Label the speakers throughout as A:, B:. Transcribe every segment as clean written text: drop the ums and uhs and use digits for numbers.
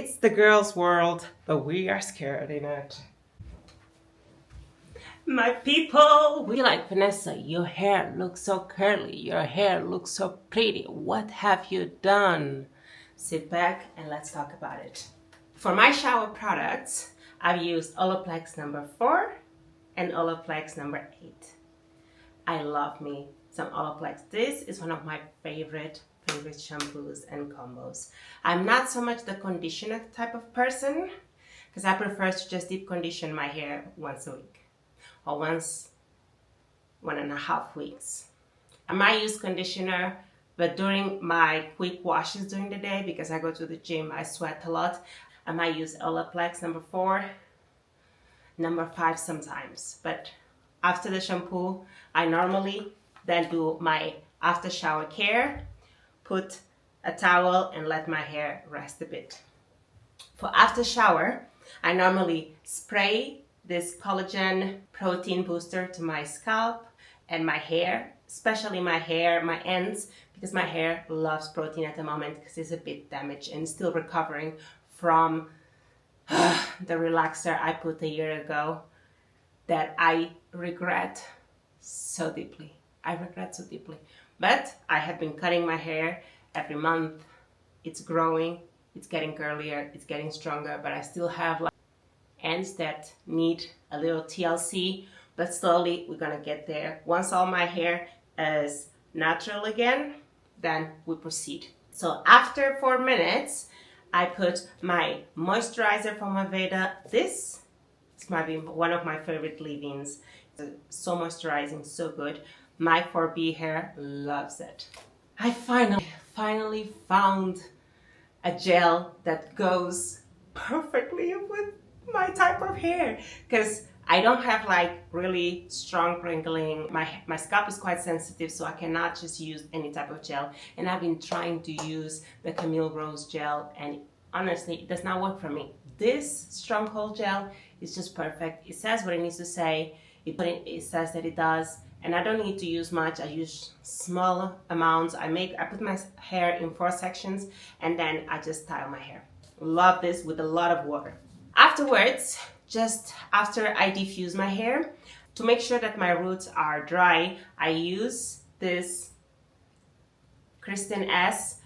A: It's the girls' world, but we are scared in it. My people, we like, Vanessa, your hair looks so curly. Your hair looks so pretty. What have you done? Sit back and let's talk about it. For my shower products, I've used Olaplex number 4 and Olaplex number 8. I love me some Olaplex. This is one of my favorite shampoos and combos. I'm not so much the conditioner type of person because I prefer to just deep condition my hair once a week or once 1.5 weeks. I might use conditioner, but during my quick washes during the day, because I go to the gym, I sweat a lot, I might use Olaplex number 4, number 5 sometimes. But after the shampoo, I normally then do my after shower care, put a towel and let my hair rest a bit. For after shower, I normally spray this collagen protein booster to my scalp and my hair, especially my hair, my ends, because my hair loves protein at the moment because it's a bit damaged and still recovering from the relaxer I put a year ago that I regret so deeply. I regret so deeply. But I have been cutting my hair every month. It's growing, it's getting curlier, it's getting stronger, but I still have like ends that need a little TLC, but slowly we're gonna get there. Once all my hair is natural again, then we proceed. So after 4 minutes, I put my moisturizer from Aveda. This might be one of my favorite leave-ins. So moisturizing, so good. My 4B hair loves it. I finally found a gel that goes perfectly with my type of hair, because I don't have like really strong crinkling. My scalp is quite sensitive, so I cannot just use any type of gel. And I've been trying to use the Camille Rose gel, and honestly, it does not work for me. This Stronghold gel is just perfect. It says what it needs to say. It says that it does, and I don't need to use much. I use small amounts. I put my hair in 4 sections, and then I just style my hair. Love this with a lot of water. Afterwards, just after I diffuse my hair, to make sure that my roots are dry, I use this Kristin S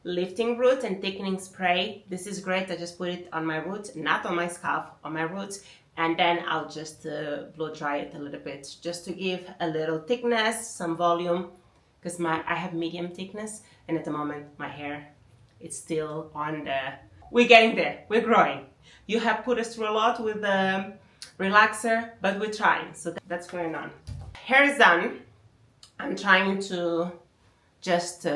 A: lifting root and thickening spray. This is great. I just put it on my roots, not on my scalp, on my roots, and then I'll just blow dry it a little bit, just to give a little thickness, some volume, because I have medium thickness, and at the moment my hair, it's still on the, we're getting there, we're growing. You have put us through a lot with the relaxer, but we're trying, so that's going on. Hair is done. I'm trying to just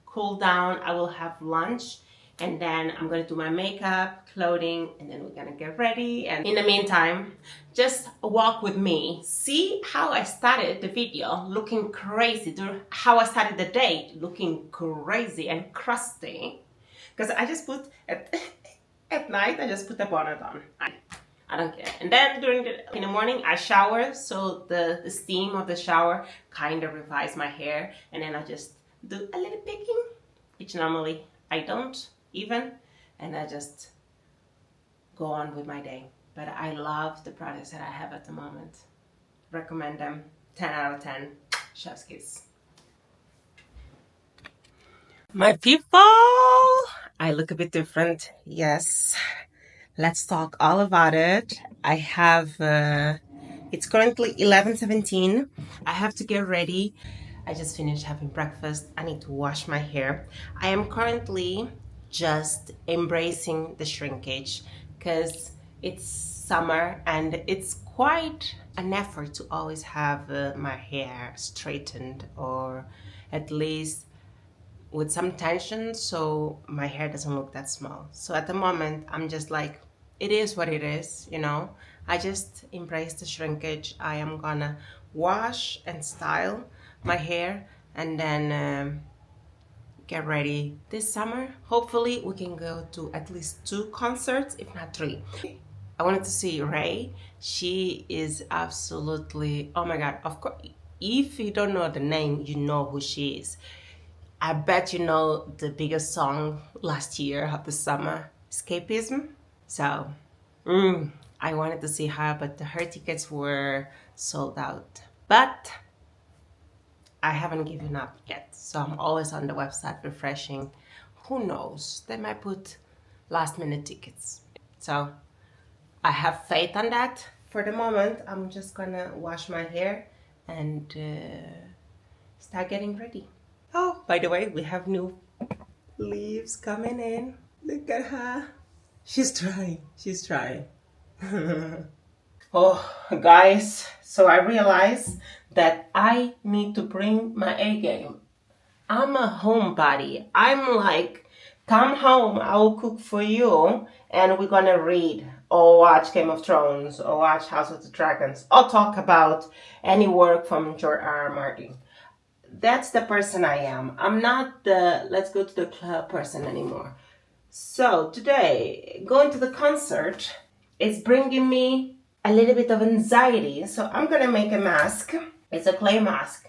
A: cool down. I will have lunch, and then I'm gonna do my makeup, clothing, and then we're gonna get ready. And in the meantime, just walk with me. See how I started the video looking crazy, how I started the day looking crazy and crusty, because I just put at night, I just put the bonnet on. I don't care. And then in the morning, I shower, so the steam of the shower kind of revives my hair, and then I just do a little picking, which normally I don't even, and I just go on with my day. But I love the products that I have at the moment. Recommend them. 10 out of 10. Chef's kiss. My people, I look a bit different. Yes. Let's talk all about it. I have, it's currently 11:17. I have to get ready. I just finished having breakfast. I need to wash my hair. I am currently just embracing the shrinkage because it's summer and it's quite an effort to always have my hair straightened, or at least with some tension, so my hair doesn't look that small. So at the moment, I'm just like, it is what it is, you know. I just embrace the shrinkage. I am gonna wash and style my hair, and then get ready this summer. Hopefully we can go to at least 2 concerts, if not 3. I wanted to see Ray. She is absolutely, oh my God, of course, if you don't know the name, you know who she is. I bet you know the biggest song last year of the summer. escapism. So I wanted to see her, but her tickets were sold out. But I haven't given up yet, so I'm always on the website refreshing. Who knows, they might put last minute tickets. So I have faith on that. For the moment, I'm just gonna wash my hair and start getting ready. Oh, by the way, we have new leaves coming in. Look at her. She's trying. Oh, guys, so I realized that I need to bring my A game. I'm a homebody. I'm like, come home, I will cook for you, and we're gonna read or watch Game of Thrones or watch House of the Dragons or talk about any work from George R. R. Martin. That's the person I am. I'm not the let's go to the club person anymore. So today, going to the concert is bringing me a little bit of anxiety. So I'm gonna make a mask. It's a clay mask.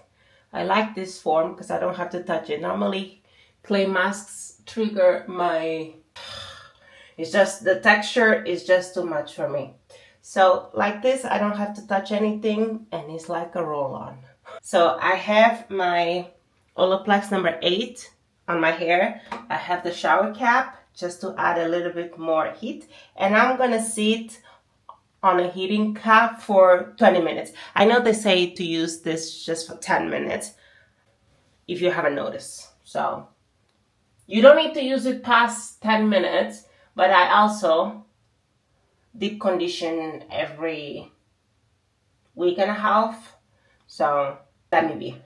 A: I like this form because I don't have to touch it. Normally, clay masks trigger my... It's just, the texture is just too much for me. So like this, I don't have to touch anything and it's like a roll-on. So I have my Olaplex number 8 on my hair. I have the shower cap just to add a little bit more heat. And I'm gonna sit on a heating cap for 20 minutes. I know they say to use this just for 10 minutes, if you haven't noticed. So you don't need to use it past 10 minutes, but I also deep condition every week and a half. So let me be.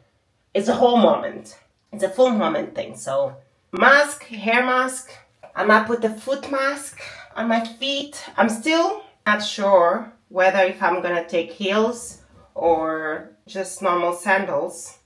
A: It's a whole moment. It's a full moment thing. So mask, hair mask. I might put the foot mask on my feet. I'm still not sure whether if I'm gonna take heels or just normal sandals.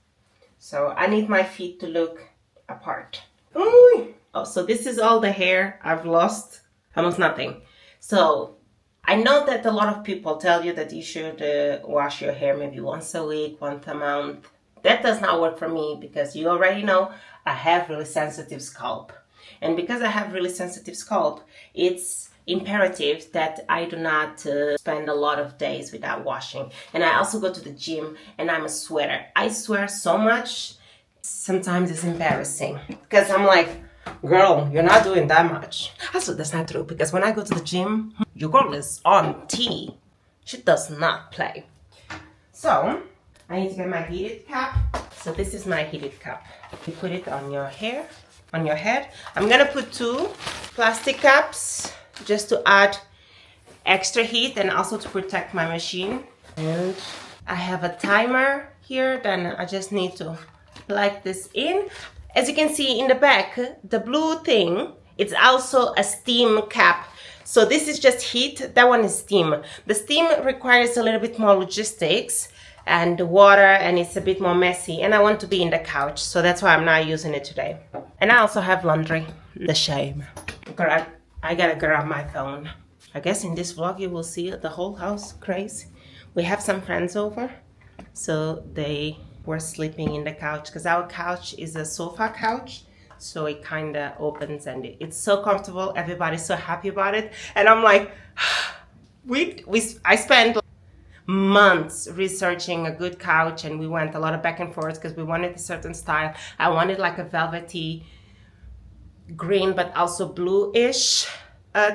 A: So I need my feet to look apart. Ooh. Oh, so this is all the hair I've lost. Almost nothing. So I know that a lot of people tell you that you should wash your hair maybe once a week, once a month. That does not work for me because you already know I have really sensitive scalp. And because I have really sensitive scalp, it's imperative that I do not spend a lot of days without washing. And I also go to the gym and I'm a sweater. I swear so much, sometimes it's embarrassing because I'm like, girl, you're not doing that much. Also, that's not true because when I go to the gym, your girl is on T. She does not play. So I need to get my heated cap. So this is my heated cap. You put it on your hair, on your head. I'm gonna put 2 plastic caps just to add extra heat and also to protect my machine. And I have a timer here, then I just need to plug this in. As you can see in the back, the blue thing, it's also a steam cap. So this is just heat, that one is steam. The steam requires a little bit more logistics and water, and it's a bit more messy, and I want to be in the couch, so that's why I'm not using it today. And I also have laundry. The shame. I gotta grab my phone. I guess in this vlog you will see the whole house crazy. We have some friends over, so they were sleeping in the couch because our couch is a sofa couch, so it kind of opens and it's so comfortable. Everybody's so happy about it, and I'm like, I spent months researching a good couch, and we went a lot of back and forth because we wanted a certain style. I wanted like a velvety green but also blue-ish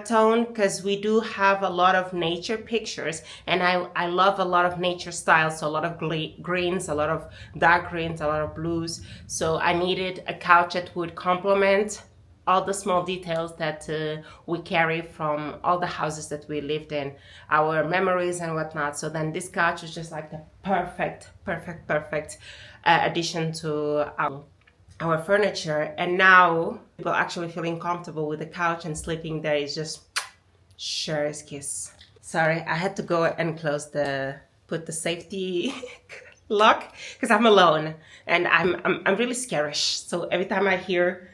A: tone because we do have a lot of nature pictures, and I love a lot of nature styles, so a lot of greens, a lot of dark greens, a lot of blues. So I needed a couch that would complement all the small details that we carry from all the houses that we lived in, our memories and whatnot. So then this couch is just like the perfect addition to our furniture. And now people actually feeling comfortable with the couch and sleeping there is just sure as kiss. Sorry, I had to go and put the safety lock because I'm alone and I'm really scareish. So every time I hear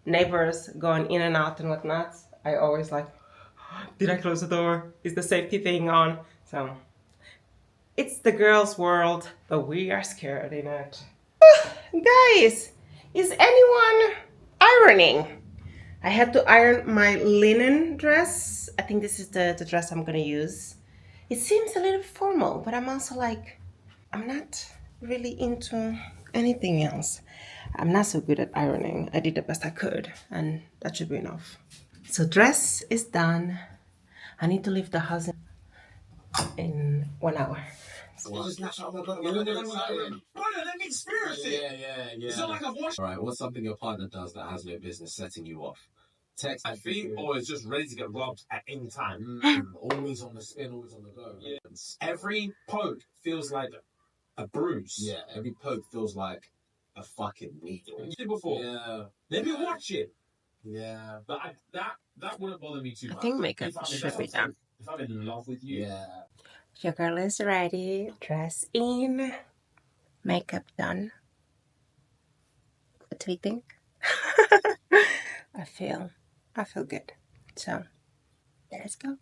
A: neighbors going in and out and whatnot, I always like, did I close the door? Is the safety thing on? So it's the girls' world, but we are scared in it. Guys, is anyone ironing? I had to iron my linen dress. I think this is the dress I'm gonna use. It seems a little formal, but I'm also like, I'm not really into anything else. I'm not so good at ironing. I did the best I could, and that should be enough. So dress is done. I need to leave the house in 1 hour.
B: Alright, what's something your partner does that has no business setting you off? Text. I think, or is just ready to get rubbed at any time. Always on the spin, always on the go. Yeah. Every poke feels like a bruise. Yeah, every poke feels like a fucking needle. You did before. Yeah. Let me watch it. Yeah. But that wouldn't bother me too much.
A: I think makeup should be done.
B: If I'm in love with you. Yeah.
A: Your girl is ready. Dress in. Makeup done. What do you think? I feel good. So let's go.